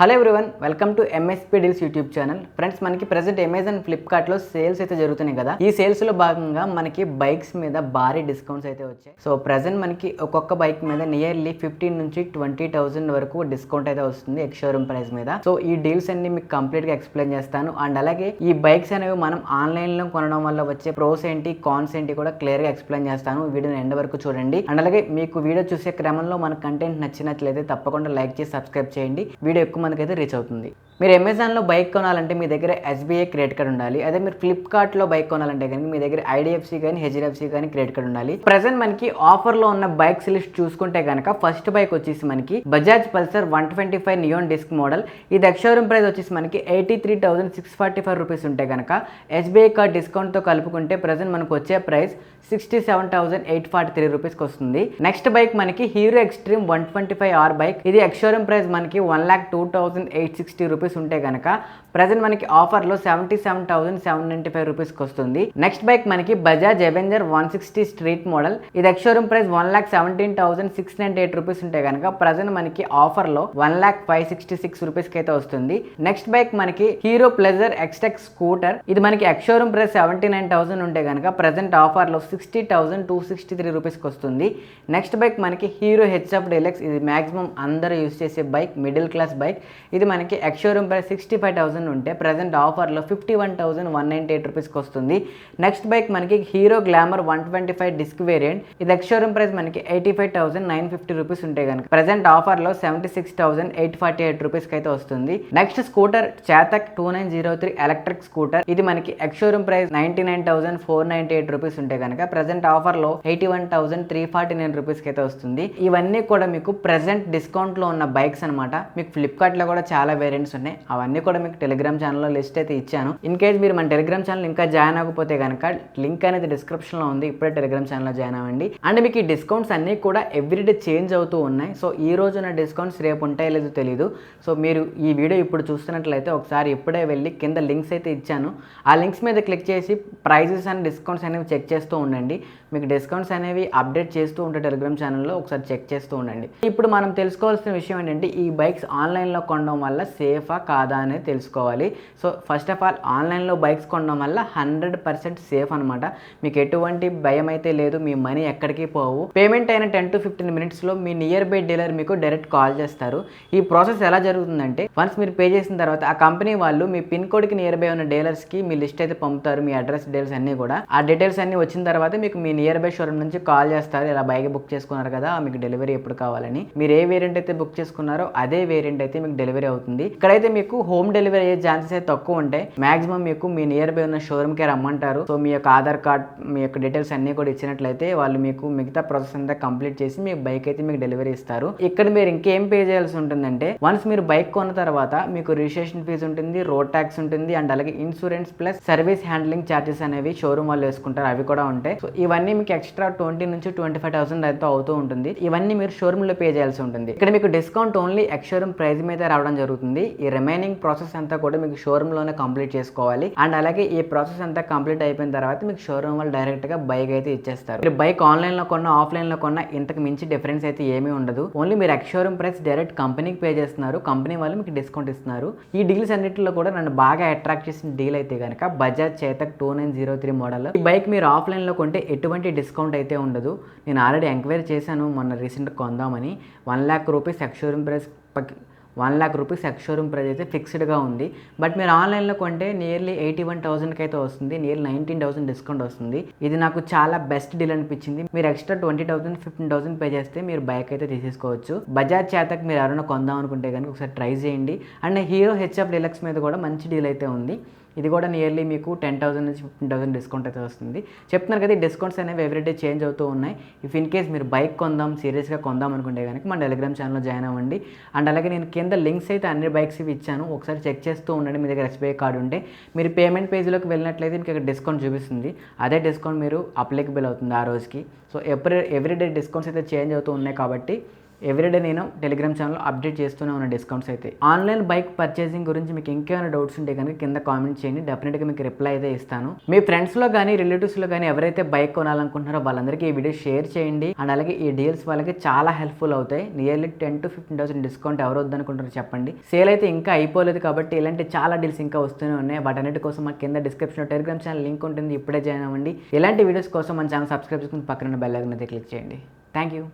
Hello everyone, welcome to MSP deals YouTube channel. Friends, మనకి present Amazon ఫ్లిప్కార్ట్లో sales అయితే జరుగుతున్నాయి కదా. ఈ సేల్స్లో భాగంగా మనకి బైక్స్ మీద భారీ డిస్కౌంట్స్ అయితే వచ్చాయి. సో ప్రెసెంట్ మనకి ఒక్కొక్క బైక్ మీద నియర్లీ 15 నుంచి 20,000 వరకు డిస్కౌంట్ అయితే వస్తుంది ఎక్స్ షోరూమ్ ప్రైస్ మీద. సో ఈ డీల్స్ అన్ని మీకు కంప్లీట్గా ఎక్స్ప్లెయిన్ చేస్తాను. అండ్ అలాగే ఈ బైక్స్ అనేవి మనం ఆన్లైన్లో కొనడం వల్ల వచ్చే ప్రోస్ ఏంటి, కాన్స్ ఏంటి కూడా క్లియర్గా ఎక్స్ప్లెయిన్ చేస్తాను. వీడియోని ఎండ్ వరకు చూడండి. అండ్ అలాగే మీకు వీడియో చూసే క్రమంలో మన కంటెంట్ నచ్చినట్లయితే తప్పకుండా లైక్ చేసి సబ్స్క్రైబ్ చేయండి. వీడియో ఎక్కువ మనకైతే రీచ్ అవుతుంది. మీరు అమెజాన్లో బైక్ కొనాలంటే మీ దగ్గర ఎస్బీఐ క్రెడిట్ కార్డ్ ఉండాలి. అదే మీరు ఫ్లిప్కార్ట్లో బైక్ కొనాలంటే కనుక మీ దగ్గర ఐడిఎఫ్సి కానీ హెచ్డిఎఫ్సి కానీ క్రెడిట్ కార్డ్ ఉండాలి. ప్రెసెంట్ మనకి ఆఫర్లో ఉన్న బైక్స్ లిస్ట్ చూసుకుంటే కనుక ఫస్ట్ బైక్ వచ్చేసి మనకి Bajaj pulsar 125 neon disc model. ఇది ఎక్స్ షోరూమ్ ప్రైస్ వచ్చేసి మనకి 83,645 రూపీస్ ఉంటే కనుక ఎస్బీఐ కార్డ్ డిస్కౌంట్తో కలుపుకుంటే ప్రెసెంట్ మనకు వచ్చే ప్రైస్ 67,843 రూపీస్కి వస్తుంది. నెక్స్ట్ బైక్ మనకి హీరో ఎక్స్ట్రీమ్ 125R బైక్. ఇది ఎక్స్ షోరూమ్ ప్రైస్ మనకి 1,02,860 రూపీస్ ఉంటే కనుక ప్రెసెంట్ మనకి ఆఫర్లో 77,795 రూపీస్కి వస్తుంది. నెక్స్ట్ బైక్ మనకి బజాజ్ అవెంజర్ 160 స్ట్రీట్ మోడల్. ఇది ఎక్స్ షోరూమ్ ప్రైస్ 1,17,698 రూపీస్ ఉంటే కనుక ప్రెసెంట్ మనకి ఆఫర్లో 1,0566 రూపీస్కి అయితే వస్తుంది. నెక్స్ట్ బైక్ మనకి హీరో ప్లెజర్ ఎక్స్టెక్ స్కూటర్. ఇది మనకి ఎక్స్ షోరూమ్ ప్రైస్ 79,000 ఉంటే కనుక ప్రెసెంట్ ఆఫర్లో 60,263 రూపీస్కి వస్తుంది. నెక్స్ట్ బైక్ మనకి హీరో హెచ్ఎఫ్ డీలక్స్. ఇది మాక్సిమం అందరూ యూజ్ చేసే బైక్, మిడిల్ క్లాస్ బైక్. ఇది మనకి ఎక్స్ షోరూమ్ ప్రైస్ 65,000 ఉంటే ప్రెసెంట్ ఆఫర్లో 51,198 రూపీస్కి వస్తుంది. నెక్స్ట్ బైక్ మనకి హీరో గ్లామర్ 125 డిస్క్ వేరియంట్. ఇది ఎక్స్ షోరూమ్ ప్రైస్ మనకి 85,950 రూపీస్ ఉంటే కనుక ప్రెసెంట్ ఆఫర్లో 76,848 రూపీస్కి అయితే వస్తుంది. Next scooter Chetak 2903 electric scooter. ఇది మనకి ఎక్స్ షోరూమ్ ప్రైస్ 99,498 రూపీస్ ఉంటే కనుక ప్రెసెంట్ ఆఫర్లో 81,349 రూపీస్కి అయితే వస్తుంది. ఇవన్నీ కూడా మీకు ప్రెసెంట్ డిస్కౌంట్లో ఉన్న బైక్స్ అనమాట. మీకు ఫ్లిప్కార్ట్లో కూడా చాలా వేరియంట్స్ ఉన్నాయి. అవన్నీ కూడా మీకు టెలిగ్రామ్ ఛానల్లో లిస్ట్ అయితే ఇచ్చాను. ఇన్ కేస్ మీరు మన టెలిగ్రామ్ ఛానల్ ఇంకా జాయిన్ అవ్వకపోతే కనుక లింక్ అనేది డిస్క్రిప్షన్లో ఉంది. ఇప్పుడే టెలిగ్రామ్ ఛానల్లో జాయిన్ అవ్వండి. అండ్ మీకు ఈ డిస్కౌంట్స్ అన్నీ కూడా ఎవ్రీడే చేంజ్ అవుతూ ఉన్నాయి. సో ఈ రోజు ఉన్న డిస్కౌంట్స్ రేపు ఉంటాయో లేదో తెలియదు. సో మీరు ఈ వీడియో ఇప్పుడు చూస్తున్నట్లయితే ఒకసారి ఇప్పుడే వెళ్ళి కింద లింక్స్ అయితే ఇచ్చాను. ఆ లింక్స్ మీద క్లిక్ చేసి ప్రైజెస్ అండ్ డిస్కౌంట్స్ అనేవి చెక్ చేస్తూ ఉండండి. మీకు డిస్కౌంట్స్ అనేవి అప్డేట్ చేస్తూ ఉంటే టెలిగ్రామ్ ఛానల్లో ఒకసారి చెక్ చేస్తూ ఉండండి. ఇప్పుడు మనం తెలుసుకోవాల్సిన విషయం ఏంటంటే ఈ బైక్స్ ఆన్లైన్లో కొనడం వల్ల సేఫా కాదా అనేది తెలుసుకోవాలి. సో ఫస్ట్ ఆఫ్ ఆల్ ఆన్లైన్లో బైక్స్ కొనడం వల్ల 100% సేఫ్ అనమాట. మీకు ఎటువంటి భయం అయితే లేదు. మీ మనీ ఎక్కడికి పోవు. పేమెంట్ అయిన 10 to 15 మినిట్స్లో మీ నియర్ బై డీలర్ మీకు డైరెక్ట్ కాల్ చేస్తారు. ఈ ప్రాసెస్ ఎలా జరుగుతుందంటే వన్స్ మీరు పే చేసిన తర్వాత ఆ కంపెనీ వాళ్ళు మీ పిన్ కోడ్కి నియర్ బై ఉన్న డీలర్స్కి మీ లిస్ట్ అయితే పంపుతారు. మీ అడ్రస్ డీటెయిల్స్ అన్నీ కూడా. ఆ డీటెయిల్స్ అన్నీ వచ్చిన తర్వాత మీకు మీ నియర్ బై షోరూమ్ నుంచి కాల్ చేస్తారు. ఇలా బైక్ బుక్ చేసుకున్నారు కదా, మీకు డెలివరీ ఎప్పుడు కావాలని. మీరు ఏ వేరియంట్ అయితే బుక్ చేసుకున్నారో అదే వేరియంట్ అయితే మీకు డెలివరీ అవుతుంది. ఇక్కడైతే మీకు హోమ్ డెలివరీ అయ్యే ఛాన్సెస్ అయితే తక్కువ ఉంటాయి. మాక్సిమం మీకు మీ నియర్ బై ఉన్న షోరూమ్కే రమ్మంటారు. సో మీ యొక్క ఆధార్ కార్డ్, మీ యొక్క డీటెయిల్స్ అన్నీ కూడా ఇచ్చినట్లయితే వాళ్ళు మీకు మిగతా ప్రాసెస్ అంతా కంప్లీట్ చేసి మీ బైక్ అయితే మీకు డెలివరీ ఇస్తారు. ఇక్కడ మీరు ఇంకేం పే చేయాల్సి ఉంటుందంటే వన్స్ మీరు బైక్ కొన్న తర్వాత మీకు రిజిస్ట్రేషన్ ఫీజు ఉంటుంది, రోడ్ ట్యాక్స్ ఉంటుంది, అండ్ అలాగే insurance plus service handling charges అనేవి షోరూమ్ వాళ్ళు వేసుకుంటారు. అవి కూడా ఉంటాయి. సో ఇవన్నీ మీకు ఎక్స్ట్రా 20 నుంచి 25,000 అయితే అవుతూ ఉంటుంది. ఇవన్నీ మీరు షోరూమ్ లో పే చేయాల్సి ఉంటుంది. ఇక్కడ మీకు discount only X showroom price మీద రావడం జరుగుతుంది. ఈ రిమైనింగ్ ప్రాసెస్ అంతా కూడా మీకు షోరూమ్ లోనే కంప్లీట్ చేసుకోవాలి. అండ్ అలాగే ఈ ప్రాసెస్ అంతా కంప్లీట్ అయిపోయిన తర్వాత మీకు షోరూమ్ వాళ్ళు డైరెక్ట్ గా బైక్ అయితే ఇచ్చేస్తారు. మీరు బైక్ ఆన్లైన్ లో కొన్నా, ఆఫ్లైన్ లో కొన్నా ఇంతకు మించి డిఫరెన్స్ అయితే ఏమీ ఉండదు. ఓన్లీ మీరు ఎక్స్ షోరూమ్ ప్రైస్ డైరెక్ట్ కంపెనీకి పే చేస్తున్నారు. కంపెనీ వాళ్ళు మీకు డిస్కౌంట్ ఇస్తున్నారు. ఈ డీల్స్ అన్నింటిలో కూడా నన్ను బాగా అట్రాక్ట్ చేసిన డీల్ అయితే కనుక బజాజ్ చేతక్ 2903 మోడల్. ఈ బైక్ మీరు ఆఫ్లైన్ లో కొంటే ఎటువంటి డిస్కౌంట్ అయితే ఉండదు. నేను ఆల్రెడీ ఎంక్వైరీ చేశాను మొన్న రీసెంట్గా కొందామని. 1,00,000 rupees X showroom price 1,00,000 rupees X showroom price అయితే ఫిక్స్డ్గా ఉంది. బట్ మీరు ఆన్లైన్లో కొంటే నియర్లీ 81,000కి అయితే వస్తుంది. నియర్లీ 19,000 డిస్కౌంట్ వస్తుంది. ఇది నాకు చాలా బెస్ట్ డీల్ అనిపించింది. మీరు ఎక్స్ట్రా 20,000, 15,000 పే చేస్తే మీరు బైక్ అయితే తీసేసుకోవచ్చు. బజాజ్ చేతక్ మీరు ఎవరైనా కొందాం అనుకుంటే కనుక ఒకసారి ట్రై చేయండి. అండ్ హీరో హెచ్ఎఫ్ డీలక్స్ మీద కూడా మంచి డీల్ అయితే ఉంది. ఇది కూడా నియర్లీ మీకు 10,000 నుంచి 15,000 డిస్కౌంట్ అయితే వస్తుంది. చెప్తున్నారు కదా, ఈ డిస్కౌంట్స్ అనేవి ఎవ్రీడే చేంజ్ అవుతూ ఉన్నాయి. ఇఫ్ ఇన్ కేస్ మీరు బైక్ కొందాం, సీరియస్గా కొందాం అనుకుంటే కనుక మన టెలిగ్రామ్ ఛానల్లో జాయిన్ అవ్వండి. అండ్ అలాగే నేను కింద లింక్స్ అయితే అన్ని బైక్స్ ఇవి ఇచ్చాను. ఒకసారి చెక్ చేస్తూ ఉండండి. మీ దగ్గర ఎస్బీఐ కార్డు ఉంటే మీరు పేమెంట్ పేజ్లోకి వెళ్ళినట్లయితే మీకు ఇక్కడ డిస్కౌంట్ చూపిస్తుంది. అదే డిస్కౌంట్ మీరు అప్లికబుల్ అవుతుంది ఆ రోజుకి. సో ఎవ్రీడే డిస్కౌంట్స్ అయితే చేంజ్ అవుతూ ఉన్నాయి కాబట్టి ఎవ్రీడే నేను టెలిగ్రామ్ ఛానల్ అప్డేట్ చేస్తూనే ఉన్న డిస్కౌంట్స్ అయితే. ఆన్లైన్ బైక్ పర్చేసింగ్ గురించి మీకు ఇంకేమైనా డౌట్స్ ఉంటే కనుక కింద కామెంట్ చేయండి, డెఫినెట్గా మీకు రిప్లై అయితే ఇస్తాను. మీ ఫ్రెండ్స్లో కానీ రిలేటివ్స్లో కానీ ఎవరైతే బైక్ కొనాలనుకుంటున్నారో వాళ్ళందరికీ ఈ వీడియో షేర్ చేయండి. అండ్ అలాగే ఈ డీల్స్ వాళ్ళకి చాలా హెల్ప్ఫుల్ అవుతాయి. నియర్లీ 10 to 15,000 డిస్కౌంట్ ఎవరు వద్దనుకుంటారో చెప్పండి. సేల్ అయితే ఇంకా అయిపోలేదు కాబట్టి ఇలాంటి చాలా డీల్స్ ఇంకా వస్తూనే ఉన్నాయి. వాటన్నిటి కోసం మా కింద డిస్క్రిప్షన్లో టెలిగ్రామ్ ఛానల్ లింక్ ఉంటుంది, ఇప్పుడే జాయిన్ అవ్వండి. ఇలాంటి వీడియోస్ కోసం మన ఛానల్ సబ్స్క్రైబ్ చేసుకుని పక్కన బెల్ ఐకాన్ అయితే క్లిక్ చేయండి. Thank you.